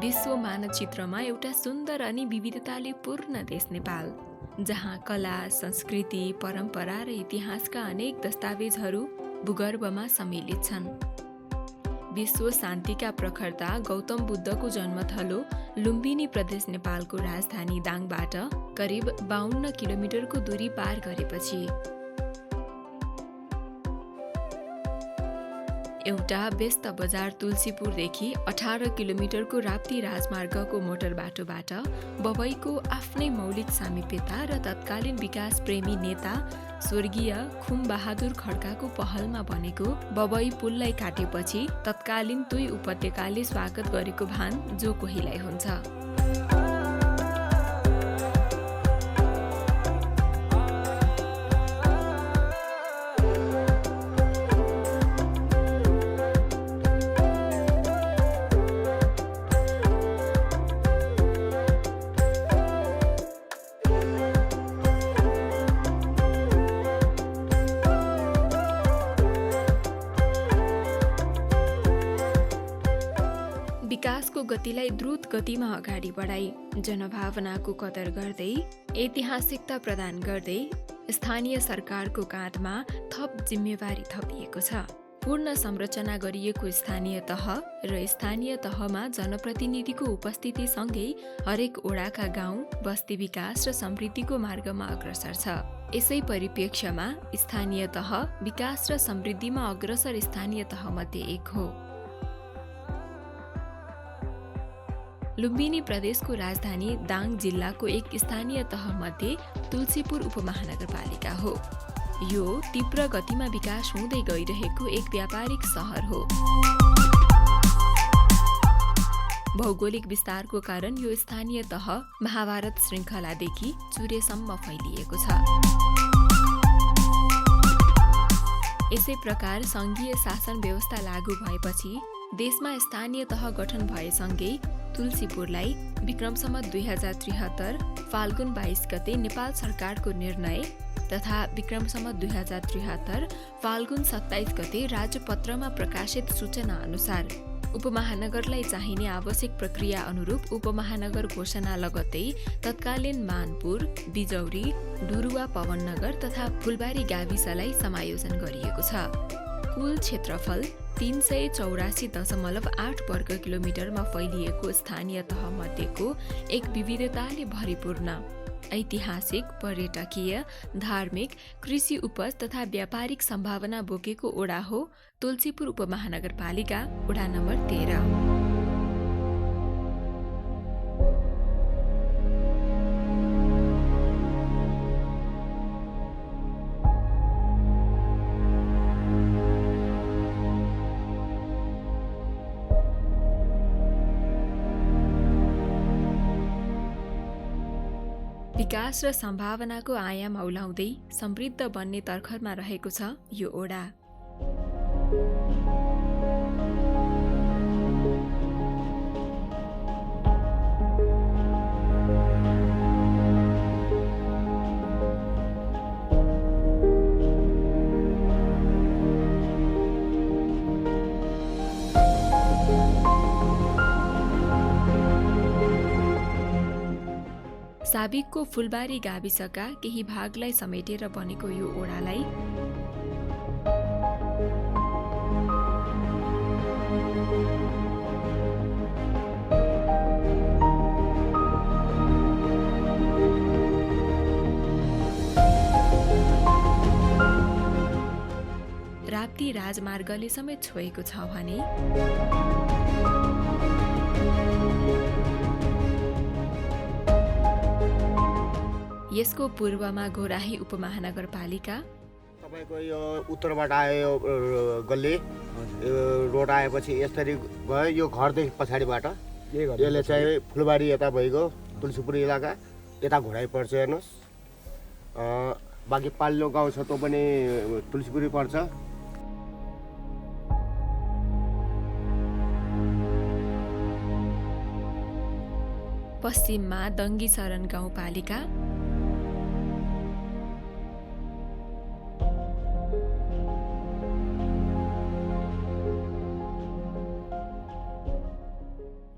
विश्व मानचित्रमा एउटा सुन्दर अनि विविधताले पूर्ण देश नेपाल, जहाँ कला, संस्कृति, परम्परा र इतिहासका अनेक दस्तावेजहरू भूगर्भमा सम्मिलित छन्। विश्व शान्तिका प्रखरता गौतम बुद्धको जन्मथलो लुम्बिनी प्रदेश नेपालको राजधानी दाङबाट करिब 52 किलोमिटरको दूरी पार गरेपछि एउटा व्यस्त बजार तुलसीपुरदेखि 18 किलोमिटरको राप्ती राजमार्गको मोटर बाटोबाट बबईको आफ्नै मौलिक सामिप्यता र तत्कालीन विकास प्रेमी नेता स्वर्गीय खुम बहादुर खड्काको पहलमा बनेको बबई पुललाई काटेपछि तत्कालीन तुई उपत्यकाले स्वागत गरेको भान जो कोहीलाई हुन्छ। विकासको गतिलाई द्रुत गतिमा अगाडि बढाई जनभावनाको कदर गर्दै ऐतिहासिकता प्रदान गर्दै स्थानीय सरकारको काँधमा थप जिम्मेवारी थपिएको छ। पूर्ण संरचना गरिएको स्थानीय तह र स्थानीय तहमा जनप्रतिनिधिको उपस्थितिसँगै हरेक ओडाका गाउँ बस्ती विकास र समृद्धिको मार्गमा अग्रसर छ। यसै परिप्रेक्ष्यमा स्थानीय तह विकास र समृद्धिमा अग्रसर स्थानीय तहमध्ये एक हो। लुम्बिनी प्रदेशको राजधानी दाङ जिल्लाको एक स्थानीय तहमध्ये तुलसीपुर उपमहानगरपालिका हो। यो तीव्र गतिमा विकास हुँदै गइरहेको एक व्यापारिक सहर हो। भौगोलिक विस्तारको कारण यो स्थानीय तह महाभारत श्रृङ्खलादेखि चुरेसम्म फैलिएको छ। यसै प्रकार सङ्घीय शासन व्यवस्था लागू भएपछि देशमा स्थानीय तह गठन भएसँगै तुलसीपुरलाई विक्रम सम्वत 2073 फाल्गुन 22 गते नेपाल सरकारको निर्णय तथा विक्रम सम्वत 2073 फाल्गुन 27 गते राजपत्रमा प्रकाशित सूचना अनुसार उपमहानगरलाई चाहिने आवश्यक प्रक्रिया अनुरूप उपमहानगर घोषणा लगत्तै तत्कालीन मानपुर, बिजौरी, डुरुवा पवननगर तथा फुलबारी गाविसलाई समायोजन गरिएको छ। कुल क्षेत्रफल 384.8 वर्ग किलोमिटरमा फैलिएको स्थानीय तह मध्येको एक विविधताले भरिपूर्ण ऐतिहासिक, पर्यटकीय, धार्मिक, कृषि उपज तथा व्यापारिक सम्भावना बोकेको ओडा हो तुलसीपुर उपमहानगरपालिका ओडा नम्बर 13। विकास र सम्भावनाको आयाम औलाउँदै समृद्ध बन्ने तर्खरमा रहेको छ यो ओडा। साबिकको फुलबारी गाविसका केही भागलाई समेटेर बनेको यो ओडालाई राप्ती राजमार्गले समेत छोएको छ भने यसको पूर्वमा घोराही उपमहानगरपालिका, तपाईको यो उत्तरबाट आयो गल्ली रोड आएपछि यसरी गयो यो घरदेखि पछाडिबाट यसले चाहिँ फुलबारी यता भइगयो तुलसीपुर इलाका यता घोराही पर्छ हेर्नुहोस्। बाँकी पाल्लो गाउँ छ त्यो पनि तुलसीपुरै पर्छ। पश्चिममा दङ्गी शरण गाउँपालिका,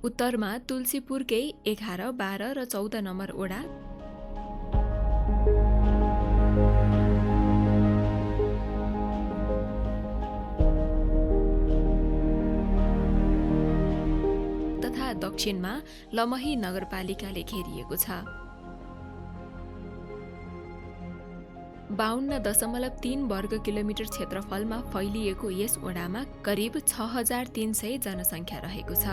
उत्तरमा तुलसीपुरकै 11, 12 र 14 नम्बर ओडा, तथा दक्षिणमा लमही नगरपालिकाले घेरिएको छ। 52.3 वर्ग किलोमिटर क्षेत्रफलमा फैलिएको यस ओडामा करिब 6300 जनसङ्ख्या रहेको छ।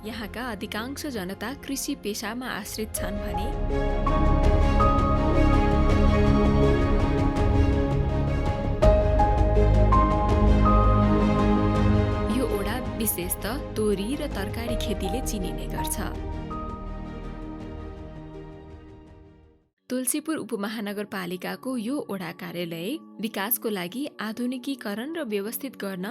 यहाँका अधिकांश जनता कृषि पेशामा आश्रित छन् भने यो ओडा विशेषतः तोरी र तरकारी खेतीले चिनिने गर्छ। तुलसीपुर उपमहानगरपालिकाको यो ओडा कार्यालय विकासको लागि आधुनिकीकरण र व्यवस्थित गर्न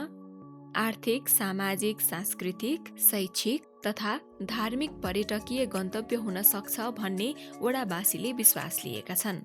आर्थिक, सामाजिक, सांस्कृतिक, शैक्षिक तथा धार्मिक पर्यटकीय गन्तव्य हुन सक्छ भन्ने ओडावासीले विश्वास लिएका छन्।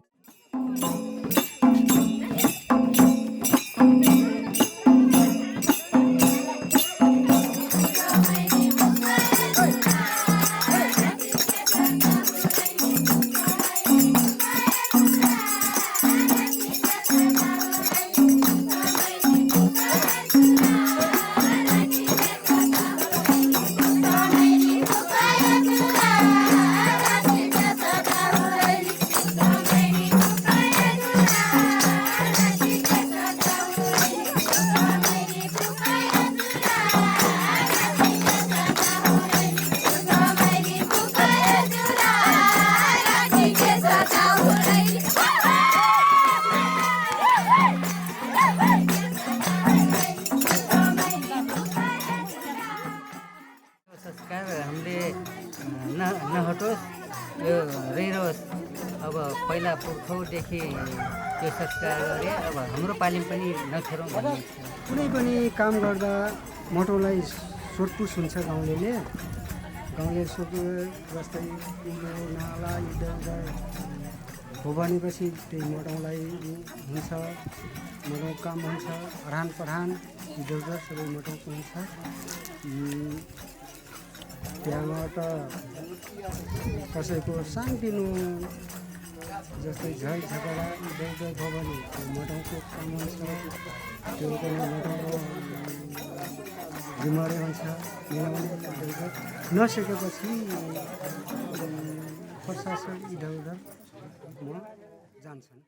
नहटोस्, यो रहिरहोस्। अब पहिला पुर्खौँदेखि यो संस्कार गरे, अब हाम्रो पालिम पनि नछोडौँ भन्ने छ। कुनै पनि काम गर्दा मोटौलाई सोधपुछ हुन्छ गाउँलेले सोध्नु, जस्तै यो नाला इधर हो भनेपछि त्यही मोटौलाई हुन्छ, मोटौ काम हुन्छ, अडान पढान इधर उधर सबै मोटौको हुन्छ। त्यहाँबाट कसैको सानोतिनो जस्तै झै झगडा इधर उधर भयो भने त्यो मोटौको काम हुन्छ, त्यो पनि मोटौको जिम्मेवारी हुन्छ। मिलाउने नसकेपछि प्रशासन इधर उधरमा जान्छन्।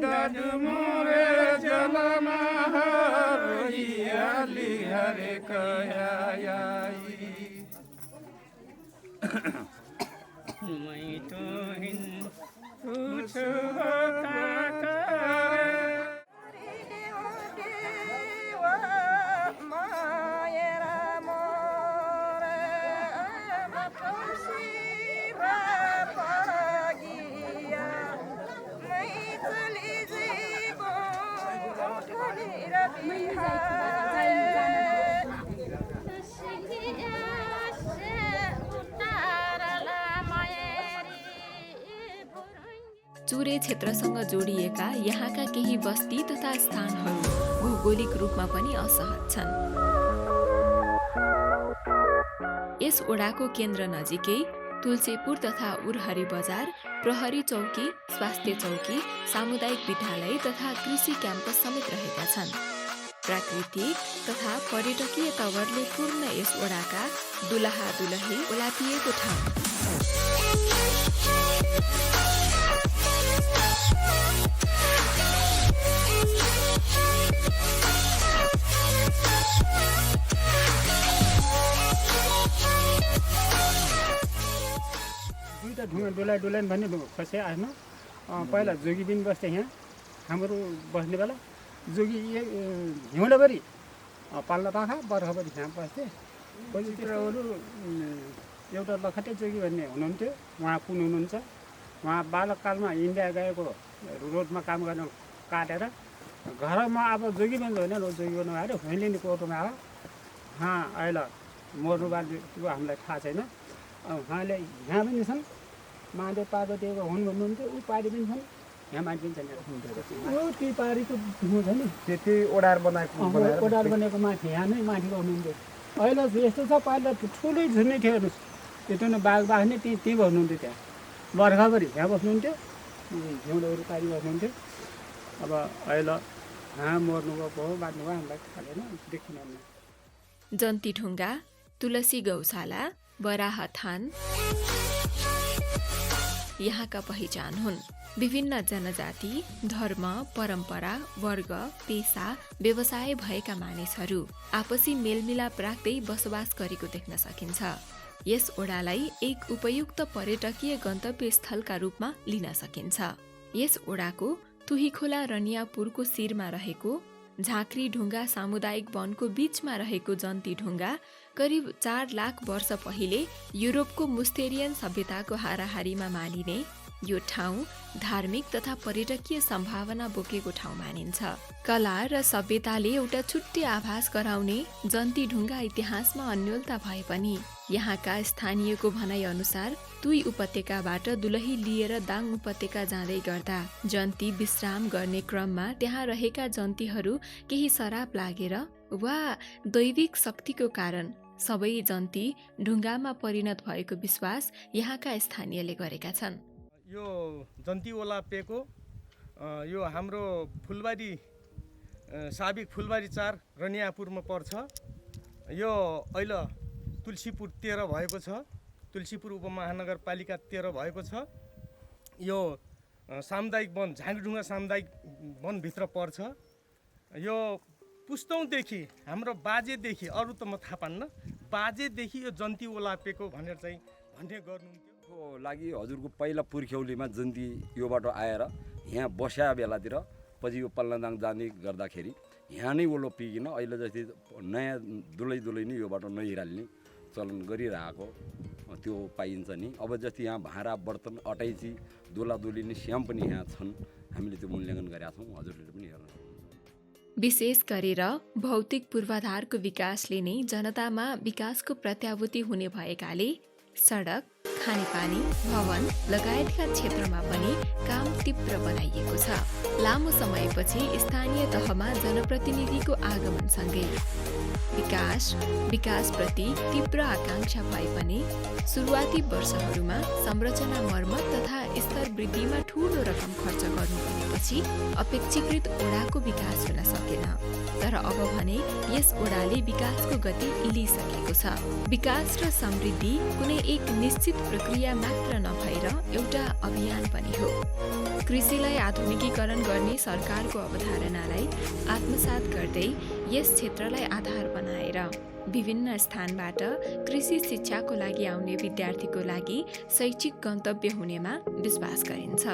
दाजु मोरे जलमा रोइहाली हरे कयाई मै तो हिँड्छु काका चुरे क्षेत्रसँग जोडिएका यहाँका केही बस्ती तथा स्थानहरू भौगोलिक रूपमा पनि असहज छन्। यस ओडाको केन्द्र नजिकै तुलसीपुर तथा उरहरी बजार, प्रहरी चौकी, स्वास्थ्य चौकी, सामुदायिक विद्यालय तथा कृषि क्याम्पस समेत रहेका छन्। प्राकृतिक तथा पर्यटकीय तवरले पूर्ण यस ओडाका दुलहा दुलही ओलापिएको ठाउँ। दुईवटा ढुङ्गा डोलाइन भन्ने खसे आफ्नो पहिला जोगी पनि बस्थे यहाँ हाम्रो बस्ने बेला जोगी हिउँदाभरि पाल्ला पाखा बर्खाभरि यहाँ बस्थे। पछितिर अरू एउटा लखटे जोगी भन्ने हुनुहुन्थ्यो, उहाँ कुन हुनुहुन्छ, उहाँ बालककालमा इन्डिया गएको रोडमा काम गर्न काटेर घरमा अब जोगी बन्द होइन, जोगी बन्नु आएर हुइलिने कोटोमा आयो। अहिले मर्नु बारे त्यो हामीलाई थाहा छैन। उहाँले यहाँ पनि छन्, महादेव पार्वतीको हुन् भन्नुहुन्थ्यो, ऊ पारी पनि छन्, यहाँ मान्छे पनि छैन। ती पारीको हुँ छ नि, त्यति ओडार बनाएको कोडार बनेको माथि यहाँ नै माथिको हुनुहुन्थ्यो। अहिले यस्तो छ, पहिला ठुलै झुन्नै थियो हेर्नुहोस्, त्यो न बाघ नै त्यहीँ बस्नुहुन्थ्यो। त्यहाँ बर्खाभरि यहाँ बस्नुहुन्थ्यो, हिउँदहरू पारी बस्नुहुन्थ्यो। अब अहिले यहाँ मर्नुभएको हो बाँच्नुभयो हामीलाई थाहा छैन, देखिन। जन्ती ढुङ्गा, तुलसी गौशाला, बराहथान यहाँका पहिचान हुन्। विभिन्न जनजाति, धर्म, परम्परा, वर्ग, पेसा, व्यवसाय भएका मानिसहरू आपसी मेलमिलाप राख्दै बसोबास गरेको देख्न सकिन्छ। यस ओडालाई एक उपयुक्त पर्यटकीय गन्तव्य स्थलका रूपमा लिन सकिन्छ। यस ओडाको तुहीखोला रनियापुरको शिरमा रहेको झाँक्री ढुङ्गा सामुदायिक वनको बीचमा रहेको जन्ती ढुङ्गा करिब 4 लाख वर्ष पहिले युरोपको मुस्तेरियन सभ्यताको हाराहारीमा मानिने यो ठाउँ धार्मिक तथा पर्यटकीय सम्भावना बोकेको ठाउँ मानिन्छ। कला र सभ्यताले एउटा छुट्टै आभास गराउने जन्ती ढुङ्गा इतिहासमा अन्योलता भए पनि यहाँका स्थानीयको भनाइ अनुसार तुई उपत्यकाबाट दुलही लिएर दाङ उपत्यका जाँदै गर्दा जन्ती विश्राम गर्ने क्रममा त्यहाँ रहेका जन्तीहरू केही सराप लागेर वा दैविक शक्तिको कारण सबै जन्ती ढुङ्गामा परिणत भएको विश्वास यहाँका स्थानीयले गरेका छन्। यो जन्ती ओलापेको यो हाम्रो फुलबारी साबिक फुलबारी 4 रनियापुरमा पर्छ। यो अहिले तुलसीपुर 13 भएको छ, तुलसीपुर उपमहानगरपालिका 13 भएको छ। यो सामुदायिक वन झाँक्रीढुङ्गा सामुदायिक वनभित्र पर्छ। यो पुस्तौँदेखि हाम्रो बाजेदेखि, अरू त म थाहा पान्न, बाजेदेखि यो जन्ती ओलापेको भनेर चाहिँ भन्ने गर्नुहुन्थ्यो। लागि हजुरको पहिला पुर्ख्यौलीमा जन्ती यो बाटो आएर यहाँ बस्या बेलातिर पछि यो पल्लादाङ जाने गर्दाखेरि यहाँ नै ओलो पिकिन अहिले जस्तै नयाँ दुलै नै यो बाटो नहिराल्ने चलन गरिरहेको त्यो पाइन्छ नि। अब जस्तै यहाँ भाँडा बर्तन अटाइची दुलादुली नै श्याम पनि यहाँ छन्, हामीले त्यो मूल्याङ्कन गरेका छौँ, हजुरले पनि हेर्न सक्नुहुन्छ। विशेष गरेर भौतिक पूर्वाधारको विकासले नै जनतामा विकासको प्रत्याभूति हुने भएकाले सडक, खानेपानी, भवन लगायतका क्षेत्रमा पनि काम तीव्र बनाइएको छ। लामो समयपछि स्थानीय तहमा जनप्रतिनिधिको आगमनसँगै विकासप्रति तीव्र आकांक्षा भए पनि सुरुवाती वर्षहरूमा संरचना मर्मत तथा स्तर वृद्धिमा ठूलो रकम खर्च गर्नुपर्नेपछि अपेक्षाकृत ओडाको विकास हुन सकेन। तर अब भने यस ओडाले विकासको गति इलिसकेको छ। विकास र समृद्धि कुनै एक निश्चित प्रक्रिया मात्र नभएर एउटा अभियान पनि हो। कृषिलाई आधुनिकीकरण गर्ने सरकारको अवधारणालाई आत्मसात गर्दै यस क्षेत्रलाई आधार बनाएर विभिन्न स्थानबाट कृषि शिक्षाको लागि आउने विद्यार्थीको लागि शैक्षिक गन्तव्य हुनेमा विश्वास गरिन्छ।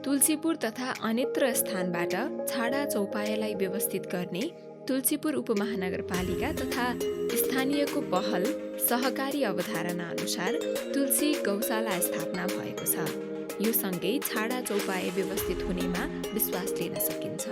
तुलसीपुर तथा अन्यत्र स्थानबाट छाडा चौपायालाई व्यवस्थित गर्ने तुलसीपुर उपमहानगरपालिका तथा स्थानीयको पहल सहकारी अवधारणा अनुसार तुलसी गौशाला स्थापना भएको छ। यो सँगै छाडा चौपाया व्यवस्थित हुनेमा विश्वास लिन सकिन्छ।